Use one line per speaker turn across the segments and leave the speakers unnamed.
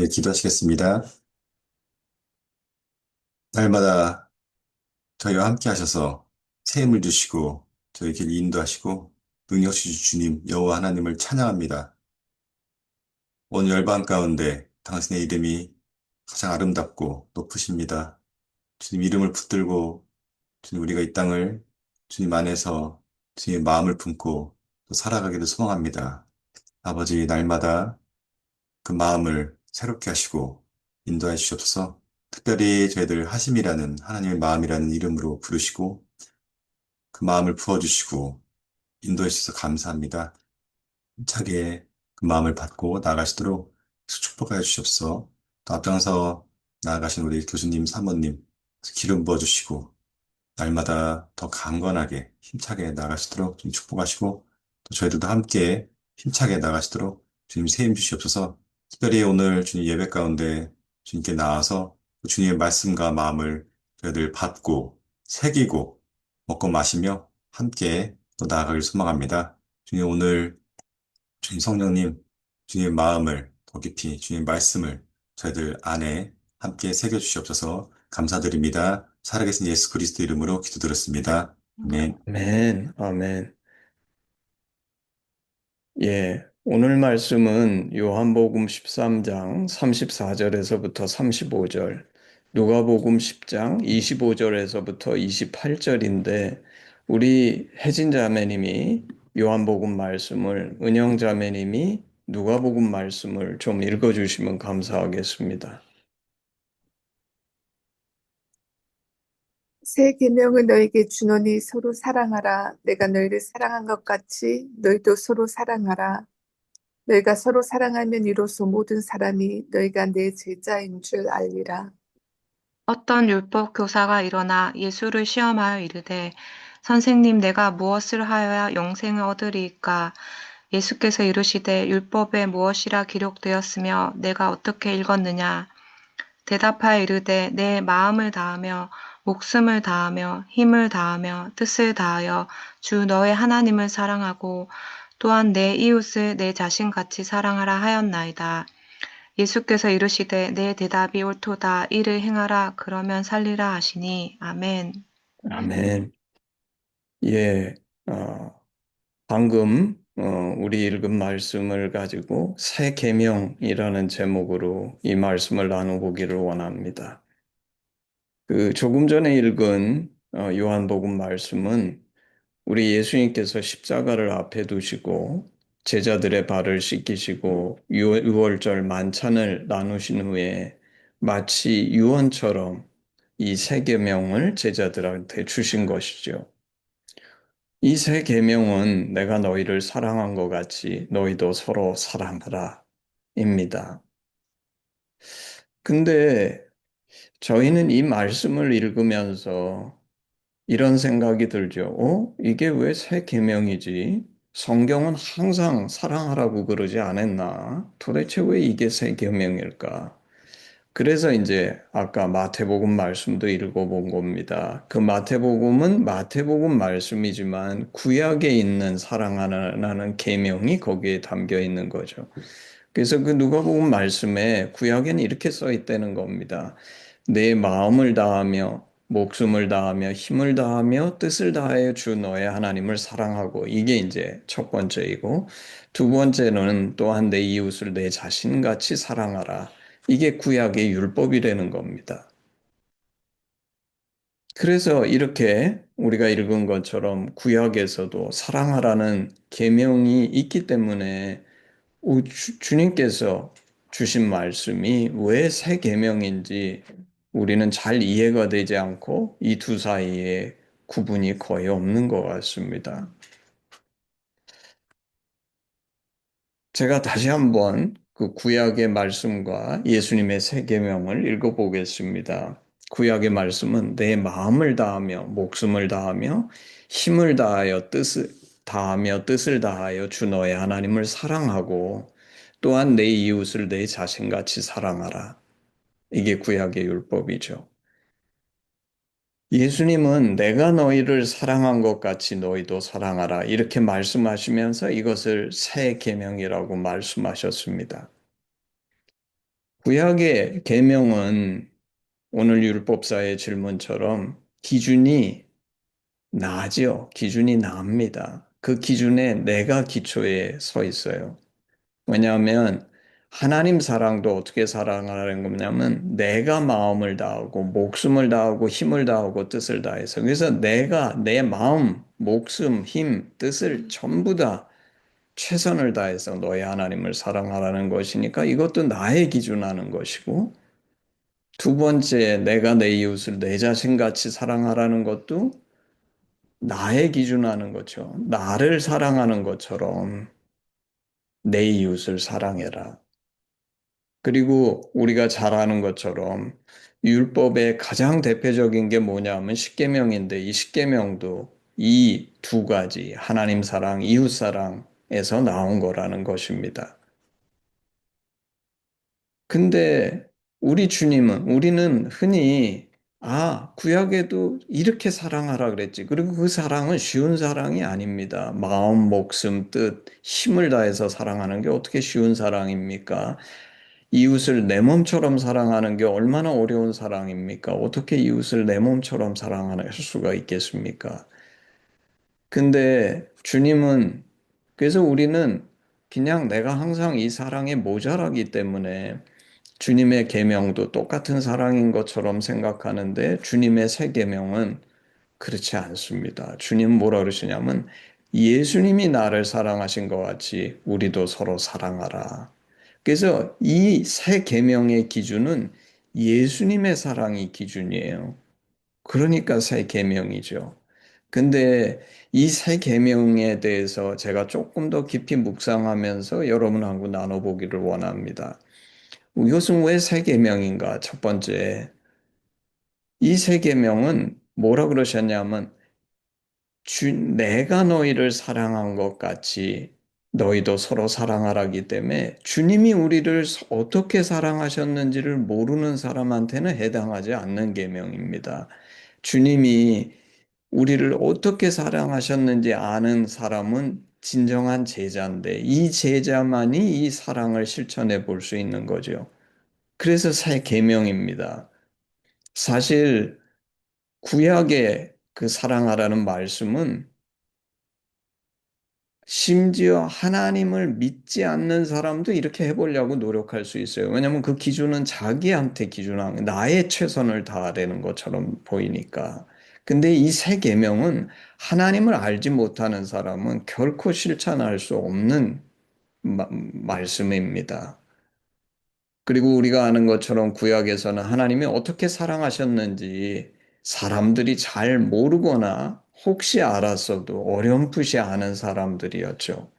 네, 기도하시겠습니다. 날마다 저희와 함께 하셔서 새 힘을 주시고 저희 길 인도하시고 능력 주신 주님 여호와 하나님을 찬양합니다. 온 열방 가운데 당신의 이름이 가장 아름답고 높으십니다. 주님 이름을 붙들고 주님 우리가 이 땅을 주님 안에서 주님의 마음을 품고 또 살아가기를 소망합니다. 아버지 날마다 그 마음을 새롭게 하시고 인도해 주시옵소서. 특별히 저희들 하심이라는 하나님의 마음이라는 이름으로 부르시고 그 마음을 부어주시고 인도해 주셔서 감사합니다. 차게 그 마음을 받고 나아가시도록 축복하여 주시옵소서. 또 앞장서 나아가신 우리 교수님, 사모님 기름 부어주시고 날마다 더 강건하게 힘차게 나아가시도록 좀 축복하시고 또 저희들도 함께 힘차게 나아가시도록 주님 새 힘 주시옵소서. 특별히 오늘 주님 예배 가운데 주님께 나와서 그 주님의 말씀과 마음을 저희들 받고 새기고 먹고 마시며 함께 또 나아가길 소망합니다. 주님 오늘 주님 성령님 주님의 마음을 더 깊이 주님의 말씀을 저희들 안에 함께 새겨주시옵소서 감사드립니다. 살아계신 예수 그리스도 이름으로 기도드렸습니다. 아멘.
아멘, 아멘. 예, 오늘 말씀은 요한복음 13장 34절에서부터 35절, 누가복음 10장 25절에서부터 28절인데, 우리 혜진 자매님이 요한복음 말씀을, 은영 자매님이 누가복음 말씀을 좀 읽어주시면 감사하겠습니다.
새 계명을 너에게 주노니 서로 사랑하라. 내가 너희를 사랑한 것 같이 너희도 서로 사랑하라. 너희가 서로 사랑하면 이로써 모든 사람이 너희가 내 제자인 줄 알리라.
어떤 율법 교사가 일어나 예수를 시험하여 이르되 선생님 내가 무엇을 하여야 영생을 얻으리이까 예수께서 이르시되 율법에 무엇이라 기록되었으며 내가 어떻게 읽었느냐 대답하여 이르되 내 마음을 다하며 목숨을 다하며 힘을 다하며 뜻을 다하여 주 너의 하나님을 사랑하고 또한 내 이웃을 내 자신같이 사랑하라 하였나이다. 예수께서 이르시되 내 대답이 옳도다 이를 행하라 그러면 살리라 하시니 아멘.
아멘. 예, 어, 방금 우리 읽은 말씀을 가지고 새 계명이라는 제목으로 이 말씀을 나눠보기를 원합니다. 그 조금 전에 읽은 요한복음 말씀은 우리 예수님께서 십자가를 앞에 두시고 제자들의 발을 씻기시고 유월절 만찬을 나누신 후에 마치 유언처럼 이 새 계명을 제자들한테 주신 것이죠. 이 새 계명은 내가 너희를 사랑한 것 같이 너희도 서로 사랑하라 입니다. 근데 저희는 이 말씀을 읽으면서 이런 생각이 들죠. 이게 왜 새 계명이지? 성경은 항상 사랑하라고 그러지 않았나? 도대체 왜 이게 새 계명일까? 그래서 이제 아까 마태복음 말씀도 읽어본 겁니다. 그 마태복음은 마태복음 말씀이지만 구약에 있는 사랑하라는 계명이 거기에 담겨 있는 거죠. 그래서 그 누가복음 말씀에 구약에는 이렇게 써 있다는 겁니다. 내 마음을 다하며 목숨을 다하며 힘을 다하며 뜻을 다하여 주 너의 하나님을 사랑하고 이게 이제 첫 번째이고 두 번째는 또한 내 이웃을 내 자신같이 사랑하라. 이게 구약의 율법이라는 겁니다. 그래서 이렇게 우리가 읽은 것처럼 구약에서도 사랑하라는 계명이 있기 때문에 주님께서 주신 말씀이 왜 새 계명인지 우리는 잘 이해가 되지 않고 이 두 사이에 구분이 거의 없는 것 같습니다. 제가 다시 한번 그 구약의 말씀과 예수님의 새 계명을 읽어보겠습니다. 구약의 말씀은 내 마음을 다하며 목숨을 다하며 힘을 다하여 뜻을 다하여 주 너의 하나님을 사랑하고 또한 내 이웃을 내 자신같이 사랑하라. 이게 구약의 율법이죠. 예수님은 내가 너희를 사랑한 것 같이 너희도 사랑하라. 이렇게 말씀하시면서 이것을 새 계명이라고 말씀하셨습니다. 구약의 계명은 오늘 율법사의 질문처럼 기준이 나죠. 기준이 납니다. 그 기준에 내가 기초에 서 있어요. 왜냐하면 하나님 사랑도 어떻게 사랑하라는 거냐면 내가 마음을 다하고 목숨을 다하고 힘을 다하고 뜻을 다해서 그래서 내가 내 마음, 목숨, 힘, 뜻을 전부 다 최선을 다해서 너의 하나님을 사랑하라는 것이니까 이것도 나의 기준하는 것이고 두 번째 내가 내 이웃을 내 자신같이 사랑하라는 것도 나의 기준하는 거죠. 나를 사랑하는 것처럼 내 이웃을 사랑해라. 그리고 우리가 잘 아는 것처럼 율법의 가장 대표적인 게 뭐냐면 십계명인데 이 십계명도 이 두 가지 하나님 사랑, 이웃 사랑에서 나온 거라는 것입니다. 근데 우리는 흔히 구약에도 이렇게 사랑하라 그랬지. 그리고 그 사랑은 쉬운 사랑이 아닙니다. 마음, 목숨, 뜻, 힘을 다해서 사랑하는 게 어떻게 쉬운 사랑입니까? 이웃을 내 몸처럼 사랑하는 게 얼마나 어려운 사랑입니까? 어떻게 이웃을 내 몸처럼 사랑할 수가 있겠습니까? 근데 주님은, 그래서 우리는 그냥 내가 항상 이 사랑에 모자라기 때문에 주님의 계명도 똑같은 사랑인 것처럼 생각하는데 주님의 새 계명은 그렇지 않습니다. 주님 뭐라 그러시냐면 예수님이 나를 사랑하신 것 같이 우리도 서로 사랑하라. 그래서 이 새 계명의 기준은 예수님의 사랑이 기준이에요. 그러니까 새 계명이죠. 근데 이 새 계명에 대해서 제가 조금 더 깊이 묵상하면서 여러분하고 나눠보기를 원합니다. 이것은 왜 새 계명인가? 첫 번째, 이 새 계명은 뭐라 그러셨냐면 내가 너희를 사랑한 것 같이 너희도 서로 사랑하라기 때문에 주님이 우리를 어떻게 사랑하셨는지를 모르는 사람한테는 해당하지 않는 계명입니다. 주님이 우리를 어떻게 사랑하셨는지 아는 사람은 진정한 제자인데 이 제자만이 이 사랑을 실천해 볼 수 있는 거죠. 그래서 새 계명입니다. 사실 구약의 그 사랑하라는 말씀은 심지어 하나님을 믿지 않는 사람도 이렇게 해보려고 노력할 수 있어요. 왜냐하면 그 기준은 자기한테 기준한 나의 최선을 다하려는 것처럼 보이니까. 근데 이 새 계명은 하나님을 알지 못하는 사람은 결코 실천할 수 없는 말씀입니다. 그리고 우리가 아는 것처럼 구약에서는 하나님이 어떻게 사랑하셨는지 사람들이 잘 모르거나 혹시 알았어도 어렴풋이 아는 사람들이었죠.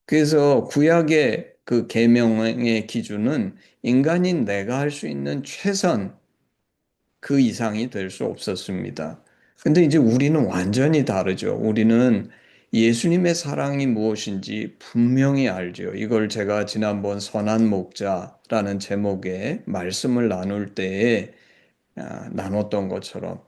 그래서 구약의 그 계명의 기준은 인간인 내가 할 수 있는 최선 그 이상이 될 수 없었습니다. 근데 이제 우리는 완전히 다르죠. 우리는 예수님의 사랑이 무엇인지 분명히 알죠. 이걸 제가 지난번 선한 목자라는 제목의 말씀을 나눌 때에 나눴던 것처럼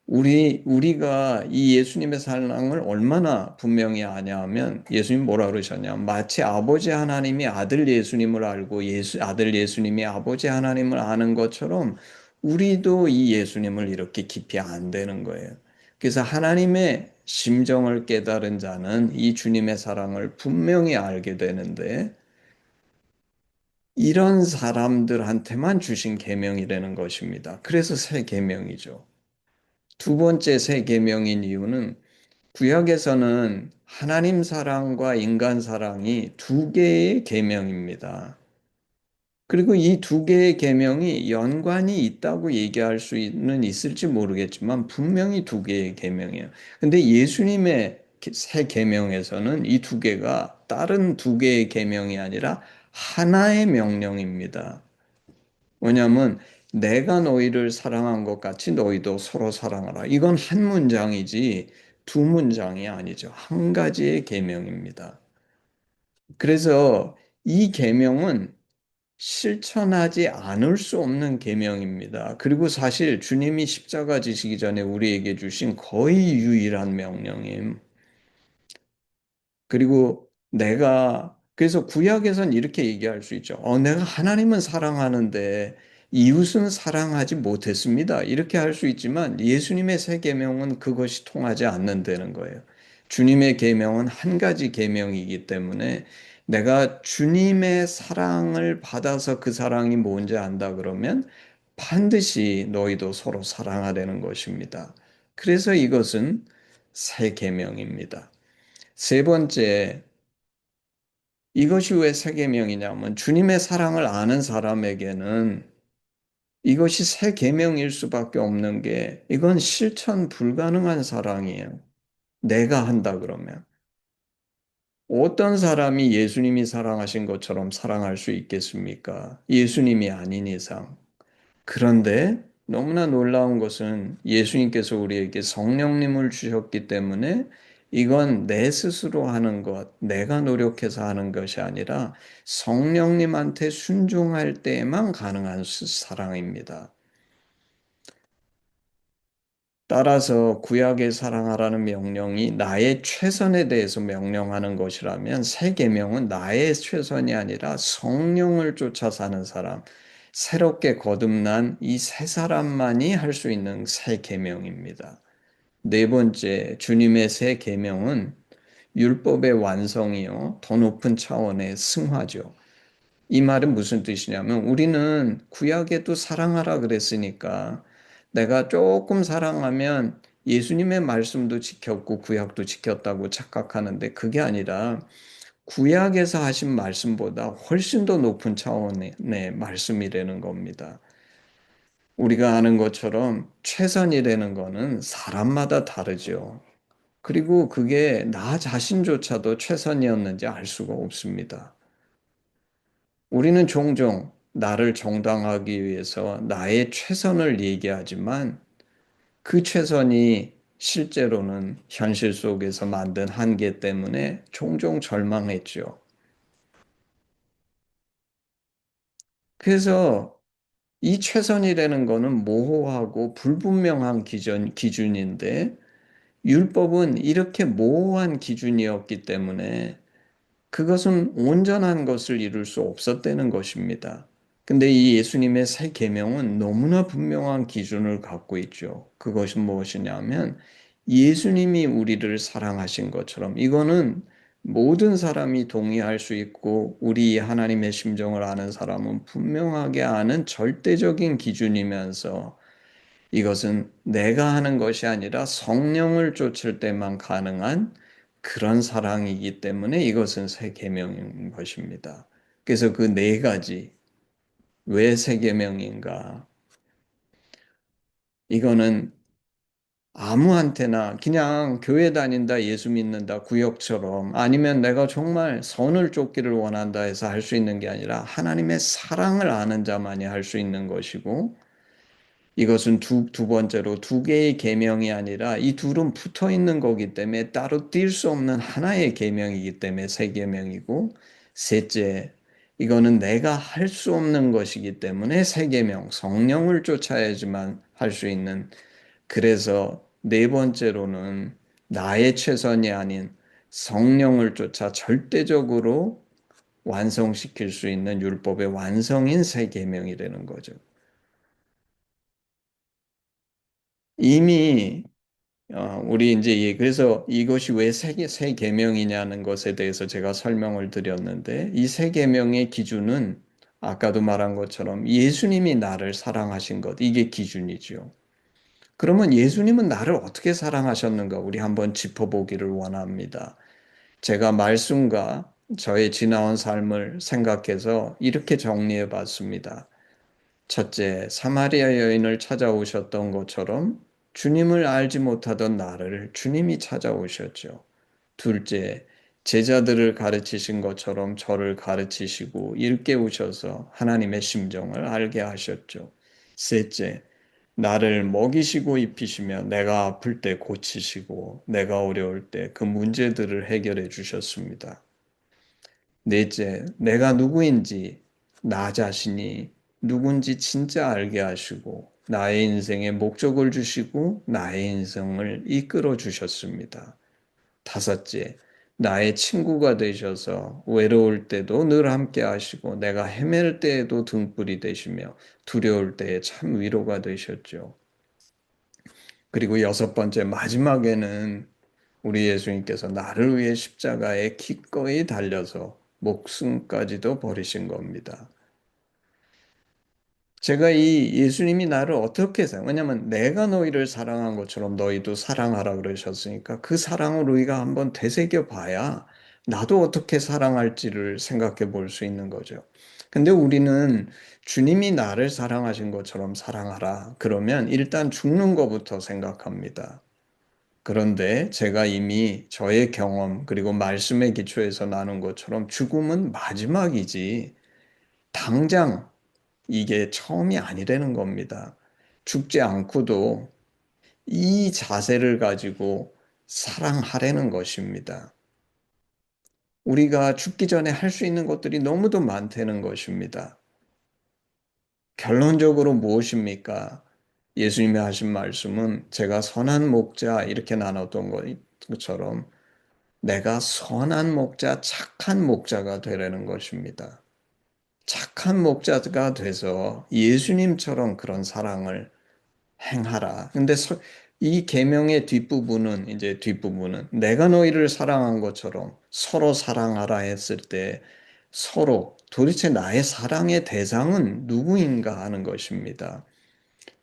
우리가 이 예수님의 사랑을 얼마나 분명히 아냐 하면 예수님 뭐라 그러셨냐. 마치 아버지 하나님이 아들 예수님을 알고 아들 예수님이 아버지 하나님을 아는 것처럼 우리도 이 예수님을 이렇게 깊이 안 되는 거예요. 그래서 하나님의 심정을 깨달은 자는 이 주님의 사랑을 분명히 알게 되는데 이런 사람들한테만 주신 계명이라는 것입니다. 그래서 새 계명이죠. 두 번째 새 계명인 이유는 구약에서는 하나님 사랑과 인간 사랑이 두 개의 계명입니다. 그리고 이 두 개의 계명이 연관이 있다고 얘기할 수는 있을지 모르겠지만 분명히 두 개의 계명이에요. 근데 예수님의 새 계명에서는 이 두 개가 다른 두 개의 계명이 아니라 하나의 명령입니다. 왜냐하면 내가 너희를 사랑한 것 같이 너희도 서로 사랑하라. 이건 한 문장이지 두 문장이 아니죠. 한 가지의 계명입니다. 그래서 이 계명은 실천하지 않을 수 없는 계명입니다. 그리고 사실 주님이 십자가 지시기 전에 우리에게 주신 거의 유일한 명령임. 그리고 내가 그래서 구약에선 이렇게 얘기할 수 있죠. 내가 하나님은 사랑하는데 이웃은 사랑하지 못했습니다. 이렇게 할 수 있지만 예수님의 새 계명은 그것이 통하지 않는다는 거예요. 주님의 계명은 한 가지 계명이기 때문에 내가 주님의 사랑을 받아서 그 사랑이 뭔지 안다 그러면 반드시 너희도 서로 사랑하라는 것입니다. 그래서 이것은 새 계명입니다. 세 번째, 이것이 왜 새 계명이냐면 주님의 사랑을 아는 사람에게는 이것이 새 계명일 수밖에 없는 게 이건 실천 불가능한 사랑이에요. 내가 한다 그러면. 어떤 사람이 예수님이 사랑하신 것처럼 사랑할 수 있겠습니까? 예수님이 아닌 이상. 그런데 너무나 놀라운 것은 예수님께서 우리에게 성령님을 주셨기 때문에 이건 내 스스로 하는 것, 내가 노력해서 하는 것이 아니라 성령님한테 순종할 때에만 가능한 사랑입니다. 따라서 구약의 사랑하라는 명령이 나의 최선에 대해서 명령하는 것이라면 새 계명은 나의 최선이 아니라 성령을 쫓아 사는 사람, 새롭게 거듭난 이 새 사람만이 할 수 있는 새 계명입니다. 네 번째, 주님의 새 계명은 율법의 완성이요, 더 높은 차원의 승화죠. 이 말은 무슨 뜻이냐면 우리는 구약에도 사랑하라 그랬으니까 내가 조금 사랑하면 예수님의 말씀도 지켰고 구약도 지켰다고 착각하는데 그게 아니라 구약에서 하신 말씀보다 훨씬 더 높은 차원의 말씀이라는 겁니다. 우리가 아는 것처럼 최선이라는 거는 사람마다 다르죠. 그리고 그게 나 자신조차도 최선이었는지 알 수가 없습니다. 우리는 종종 나를 정당하기 위해서 나의 최선을 얘기하지만 그 최선이 실제로는 현실 속에서 만든 한계 때문에 종종 절망했죠. 그래서 이 최선이라는 거는 모호하고 불분명한 기준인데 율법은 이렇게 모호한 기준이었기 때문에 그것은 온전한 것을 이룰 수 없었다는 것입니다. 근데 이 예수님의 새 계명은 너무나 분명한 기준을 갖고 있죠. 그것은 무엇이냐면 예수님이 우리를 사랑하신 것처럼 이거는 모든 사람이 동의할 수 있고 우리 하나님의 심정을 아는 사람은 분명하게 아는 절대적인 기준이면서 이것은 내가 하는 것이 아니라 성령을 쫓을 때만 가능한 그런 사랑이기 때문에 이것은 새 계명인 것입니다. 그래서 그 네 가지 왜 새 계명인가? 이거는 아무한테나 그냥 교회 다닌다, 예수 믿는다, 구역처럼 아니면 내가 정말 선을 쫓기를 원한다 해서 할 수 있는 게 아니라 하나님의 사랑을 아는 자만이 할 수 있는 것이고 이것은 두 번째로 두 개의 계명이 아니라 이 둘은 붙어 있는 거기 때문에 따로 뛸 수 없는 하나의 계명이기 때문에 세 계명이고 셋째, 이거는 내가 할 수 없는 것이기 때문에 세 계명, 성령을 쫓아야지만 할 수 있는 그래서 네 번째로는 나의 최선이 아닌 성령을 쫓아 절대적으로 완성시킬 수 있는 율법의 완성인 세 계명이라는 거죠. 이미 우리 이제 그래서 이것이 왜 새 계명이냐는 것에 대해서 제가 설명을 드렸는데 이 새 계명의 기준은 아까도 말한 것처럼 예수님이 나를 사랑하신 것 이게 기준이죠. 그러면 예수님은 나를 어떻게 사랑하셨는가 우리 한번 짚어보기를 원합니다. 제가 말씀과 저의 지나온 삶을 생각해서 이렇게 정리해 봤습니다. 첫째, 사마리아 여인을 찾아오셨던 것처럼 주님을 알지 못하던 나를 주님이 찾아오셨죠. 둘째, 제자들을 가르치신 것처럼 저를 가르치시고 일깨우셔서 하나님의 심정을 알게 하셨죠. 셋째, 나를 먹이시고 입히시며 내가 아플 때 고치시고 내가 어려울 때 그 문제들을 해결해 주셨습니다. 넷째, 내가 누구인지 나 자신이 누군지 진짜 알게 하시고 나의 인생에 목적을 주시고 나의 인생을 이끌어 주셨습니다. 다섯째, 나의 친구가 되셔서 외로울 때도 늘 함께 하시고 내가 헤맬 때에도 등불이 되시며 두려울 때에 참 위로가 되셨죠. 그리고 여섯 번째 마지막에는 우리 예수님께서 나를 위해 십자가에 기꺼이 달려서 목숨까지도 버리신 겁니다. 제가 이 예수님이 나를 어떻게 왜냐면 내가 너희를 사랑한 것처럼 너희도 사랑하라 그러셨으니까 그 사랑을 우리가 한번 되새겨 봐야 나도 어떻게 사랑할지를 생각해 볼 수 있는 거죠. 근데 우리는 주님이 나를 사랑하신 것처럼 사랑하라. 그러면 일단 죽는 것부터 생각합니다. 그런데 제가 이미 저의 경험 그리고 말씀에 기초해서 나눈 것처럼 죽음은 마지막이지 당장 이게 처음이 아니라는 겁니다. 죽지 않고도 이 자세를 가지고 사랑하라는 것입니다. 우리가 죽기 전에 할 수 있는 것들이 너무도 많다는 것입니다. 결론적으로 무엇입니까? 예수님이 하신 말씀은 제가 선한 목자 이렇게 나눴던 것처럼 내가 선한 목자, 착한 목자가 되라는 것입니다. 착한 목자가 돼서 예수님처럼 그런 사랑을 행하라. 근데 이 계명의 뒷부분은 내가 너희를 사랑한 것처럼 서로 사랑하라 했을 때 서로 도대체 나의 사랑의 대상은 누구인가 하는 것입니다.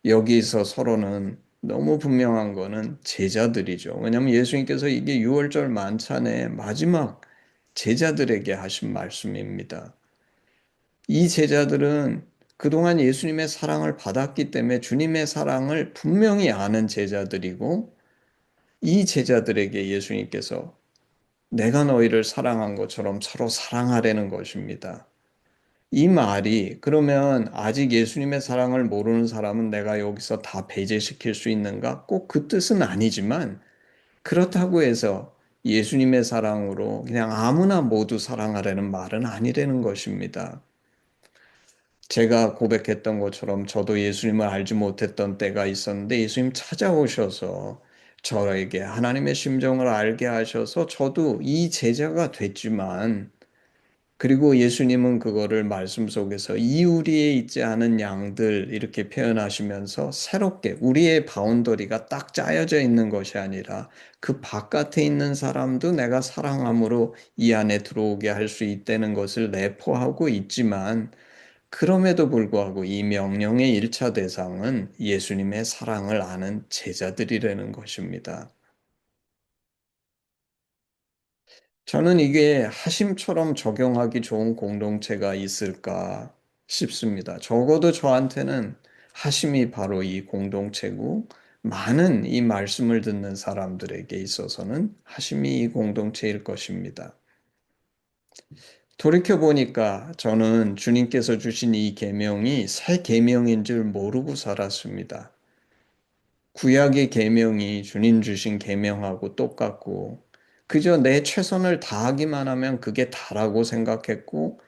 여기서 서로는 너무 분명한 거는 제자들이죠. 왜냐하면 예수님께서 이게 6월절 만찬의 마지막 제자들에게 하신 말씀입니다. 이 제자들은 그동안 예수님의 사랑을 받았기 때문에 주님의 사랑을 분명히 아는 제자들이고 이 제자들에게 예수님께서 내가 너희를 사랑한 것처럼 서로 사랑하라는 것입니다. 이 말이 그러면 아직 예수님의 사랑을 모르는 사람은 내가 여기서 다 배제시킬 수 있는가? 꼭 그 뜻은 아니지만 그렇다고 해서 예수님의 사랑으로 그냥 아무나 모두 사랑하라는 말은 아니라는 것입니다. 제가 고백했던 것처럼 저도 예수님을 알지 못했던 때가 있었는데 예수님 찾아오셔서 저에게 하나님의 심정을 알게 하셔서 저도 이 제자가 됐지만 그리고 예수님은 그거를 말씀 속에서 이우리에 있지 않은 양들 이렇게 표현하시면서 새롭게 우리의 바운더리가 딱 짜여져 있는 것이 아니라 그 바깥에 있는 사람도 내가 사랑함으로 이 안에 들어오게 할 수 있다는 것을 내포하고 있지만 그럼에도 불구하고 이 명령의 1차 대상은 예수님의 사랑을 아는 제자들이라는 것입니다. 저는 이게 하심처럼 적용하기 좋은 공동체가 있을까 싶습니다. 적어도 저한테는 하심이 바로 이 공동체고 많은 이 말씀을 듣는 사람들에게 있어서는 하심이 이 공동체일 것입니다. 돌이켜 보니까 저는 주님께서 주신 이 계명이 새 계명인 줄 모르고 살았습니다. 구약의 계명이 주님 주신 계명하고 똑같고 그저 내 최선을 다하기만 하면 그게 다라고 생각했고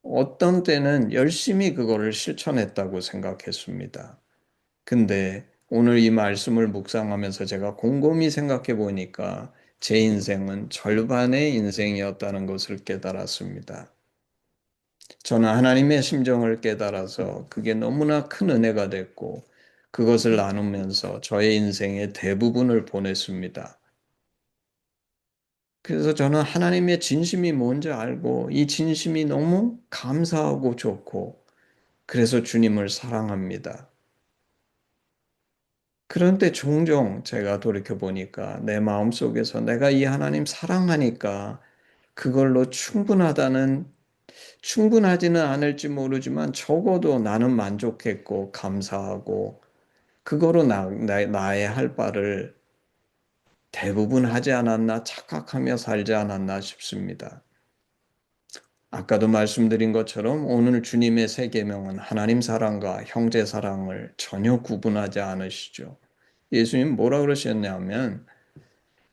어떤 때는 열심히 그거를 실천했다고 생각했습니다. 근데 오늘 이 말씀을 묵상하면서 제가 곰곰이 생각해 보니까 제 인생은 절반의 인생이었다는 것을 깨달았습니다. 저는 하나님의 심정을 깨달아서 그게 너무나 큰 은혜가 됐고 그것을 나누면서 저의 인생의 대부분을 보냈습니다. 그래서 저는 하나님의 진심이 뭔지 알고 이 진심이 너무 감사하고 좋고 그래서 주님을 사랑합니다. 그런데 종종 제가 돌이켜 보니까 내 마음속에서 내가 이 하나님 사랑하니까 그걸로 충분하지는 않을지 모르지만 적어도 나는 만족했고 감사하고 그거로 나의 할 바를 대부분 하지 않았나 착각하며 살지 않았나 싶습니다. 아까도 말씀드린 것처럼 오늘 주님의 세 계명은 하나님 사랑과 형제 사랑을 전혀 구분하지 않으시죠. 예수님 뭐라 그러셨냐면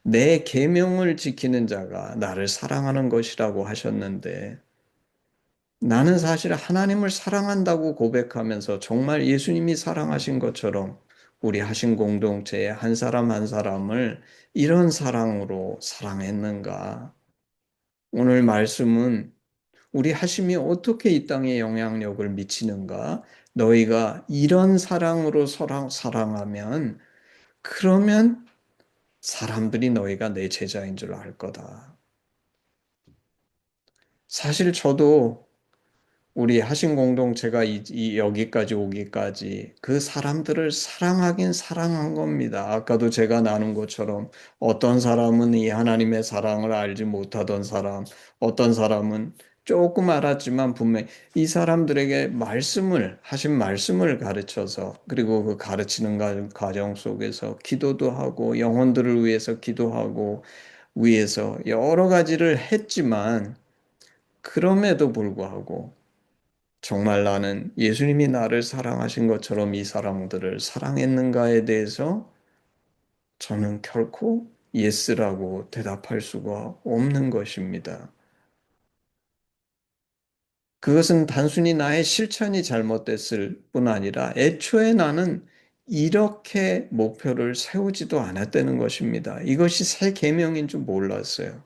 내 계명을 지키는 자가 나를 사랑하는 것이라고 하셨는데 나는 사실 하나님을 사랑한다고 고백하면서 정말 예수님이 사랑하신 것처럼 우리 하신 공동체의 한 사람 한 사람을 이런 사랑으로 사랑했는가? 오늘 말씀은 우리 하심이 어떻게 이 땅에 영향력을 미치는가? 너희가 이런 사랑으로 서로 사랑하면 그러면 사람들이 너희가 내 제자인 줄 알 거다. 사실 저도 우리 하신 공동체가 여기까지 오기까지 그 사람들을 사랑하긴 사랑한 겁니다. 아까도 제가 나눈 것처럼 어떤 사람은 이 하나님의 사랑을 알지 못하던 사람, 어떤 사람은 조금 알았지만 분명히 이 사람들에게 하신 말씀을 가르쳐서 그리고 그 가르치는 과정 속에서 기도도 하고 영혼들을 위해서 기도하고 위해서 여러 가지를 했지만 그럼에도 불구하고 정말 나는 예수님이 나를 사랑하신 것처럼 이 사람들을 사랑했는가에 대해서 저는 결코 예스라고 대답할 수가 없는 것입니다. 그것은 단순히 나의 실천이 잘못됐을 뿐 아니라 애초에 나는 이렇게 목표를 세우지도 않았다는 것입니다. 이것이 새 계명인 줄 몰랐어요.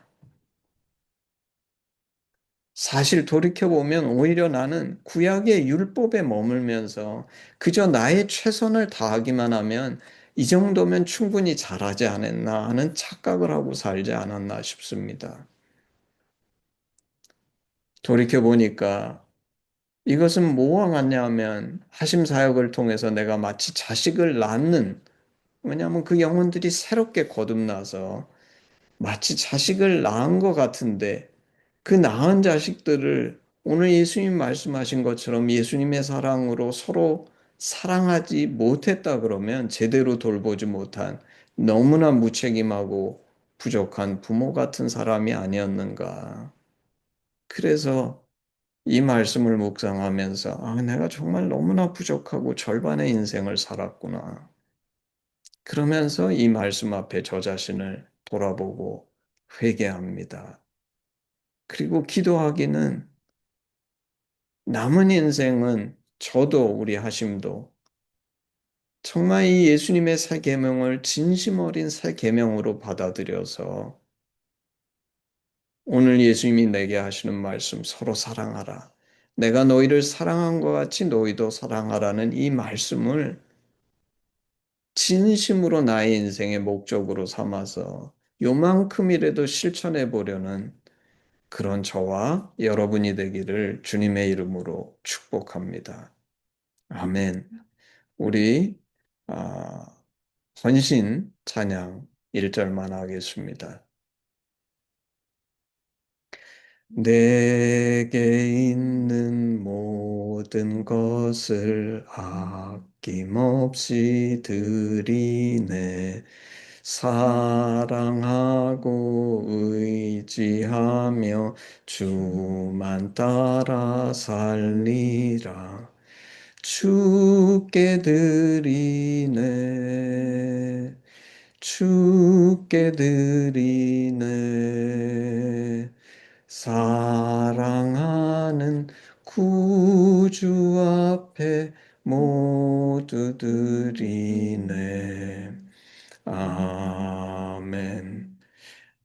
사실 돌이켜보면 오히려 나는 구약의 율법에 머물면서 그저 나의 최선을 다하기만 하면 이 정도면 충분히 잘하지 않았나 하는 착각을 하고 살지 않았나 싶습니다. 돌이켜보니까 이것은 뭐와 같냐 하면 하심 사역을 통해서 내가 마치 자식을 낳는, 왜냐하면 그 영혼들이 새롭게 거듭나서 마치 자식을 낳은 것 같은데 그 낳은 자식들을 오늘 예수님 말씀하신 것처럼 예수님의 사랑으로 서로 사랑하지 못했다 그러면 제대로 돌보지 못한 너무나 무책임하고 부족한 부모 같은 사람이 아니었는가. 그래서 이 말씀을 묵상하면서 내가 정말 너무나 부족하고 절반의 인생을 살았구나. 그러면서 이 말씀 앞에 저 자신을 돌아보고 회개합니다. 그리고 기도하기는 남은 인생은 저도 우리 하심도 정말 이 예수님의 새 계명을 진심 어린 새 계명으로 받아들여서 오늘 예수님이 내게 하시는 말씀 서로 사랑하라. 내가 너희를 사랑한 것 같이 너희도 사랑하라는 이 말씀을 진심으로 나의 인생의 목적으로 삼아서 요만큼이라도 실천해 보려는 그런 저와 여러분이 되기를 주님의 이름으로 축복합니다. 아멘. 우리 아, 헌신 찬양 1절만 하겠습니다. 내게 있는 모든 것을 아낌없이 드리네. 사랑하고 의지하며 주만 따라 살리라. 주께 드리네. 주께 드리네. 사랑하는 구주 앞에 모두 드리네. 아멘.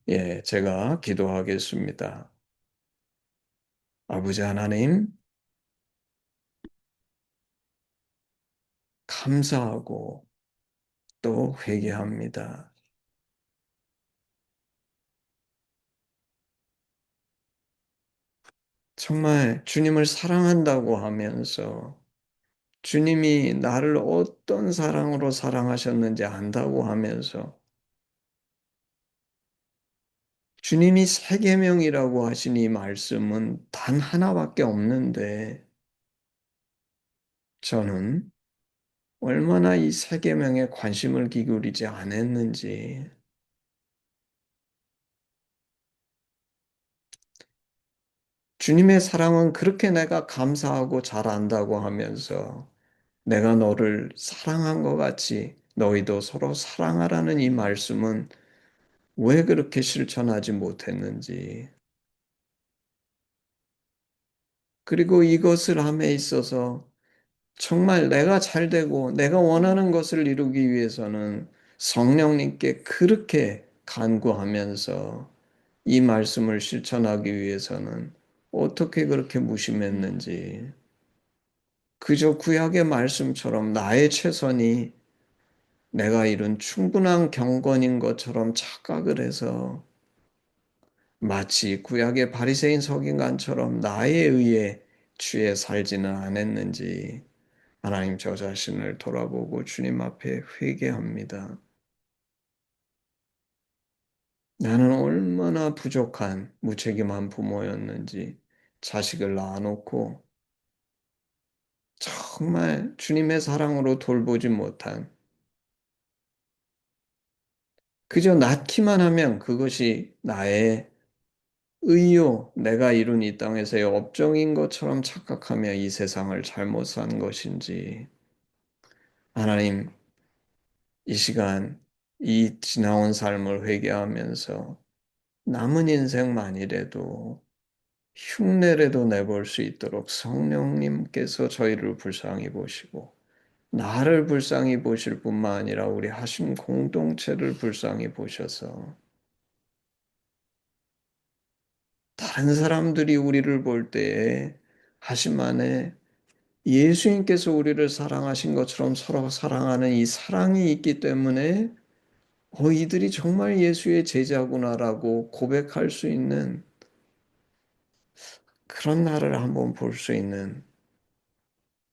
예, 제가 기도하겠습니다. 아버지 하나님, 감사하고 또 회개합니다. 정말 주님을 사랑한다고 하면서 주님이 나를 어떤 사랑으로 사랑하셨는지 안다고 하면서 주님이 새 계명이라고 하신 이 말씀은 단 하나밖에 없는데 저는 얼마나 이 새 계명에 관심을 기울이지 않았는지 주님의 사랑은 그렇게 내가 감사하고 잘 안다고 하면서 내가 너를 사랑한 것 같이 너희도 서로 사랑하라는 이 말씀은 왜 그렇게 실천하지 못했는지 그리고 이것을 함에 있어서 정말 내가 잘 되고 내가 원하는 것을 이루기 위해서는 성령님께 그렇게 간구하면서 이 말씀을 실천하기 위해서는 어떻게 그렇게 무심했는지, 그저 구약의 말씀처럼 나의 최선이 내가 이룬 충분한 경건인 것처럼 착각을 해서 마치 구약의 바리새인 서기관처럼 나에 의해 취해 살지는 않았는지 하나님, 저 자신을 돌아보고 주님 앞에 회개합니다. 나는 얼마나 부족한 무책임한 부모였는지, 자식을 낳아놓고 정말 주님의 사랑으로 돌보지 못한, 그저 낳기만 하면 그것이 나의 의요, 내가 이룬 이 땅에서의 업적인 것처럼 착각하며 이 세상을 잘못 산 것인지, 하나님, 이 시간 이 지나온 삶을 회개하면서 남은 인생만이라도 흉내라도 내볼 수 있도록 성령님께서 저희를 불쌍히 보시고, 나를 불쌍히 보실 뿐만 아니라 우리 하심 공동체를 불쌍히 보셔서 다른 사람들이 우리를 볼 때에 하심 안에 예수님께서 우리를 사랑하신 것처럼 서로 사랑하는 이 사랑이 있기 때문에 이들이 정말 예수의 제자구나라고 고백할 수 있는 그런 나를 한번 볼 수 있는,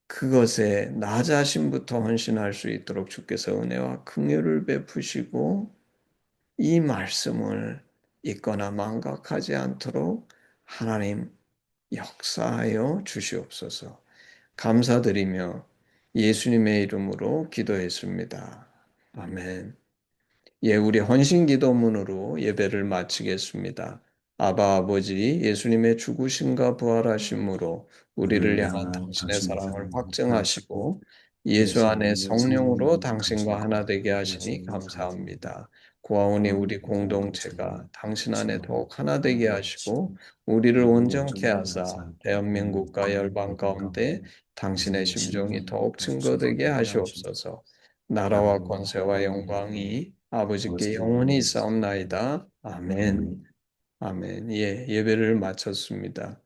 그것에 나 자신부터 헌신할 수 있도록 주께서 은혜와 긍휼을 베푸시고 이 말씀을 잊거나 망각하지 않도록 하나님 역사하여 주시옵소서. 감사드리며 예수님의 이름으로 기도했습니다. 아멘. 예, 우리 헌신 기도문으로 예배를 마치겠습니다. 아바 아버지, 예수님의 죽으심과 부활하심으로 우리를
우리를
향한
향한
당신의
당신의
사랑을
사랑을
확증하시고
확증하시고
예수
예수
안에
안에
성령으로
성령으로
당신과
당신과
하나 되게
하나되게
하시니
하시니 감사합니다.
감사합니다. 고아오니
구원의
우리
공동체가
공동체가 당신 안에
당신과
더욱 하나 되게
하나되게
하시고
하시고
우리를
우리를
온전케
온전케
하사
하사
대한민국과
대한민국과
열방
열방
가운데
가운데
당신의
당신의
심정이
심정이
더욱
더욱
증거되게
증거되게 하시고
하시옵소서. 나라와
나라와
권세와
영광이
영광이 아버지께
아버지께
영원히
영원히
있사옵나이다. 아멘.
아멘.
아멘. 예, 예배를 마쳤습니다.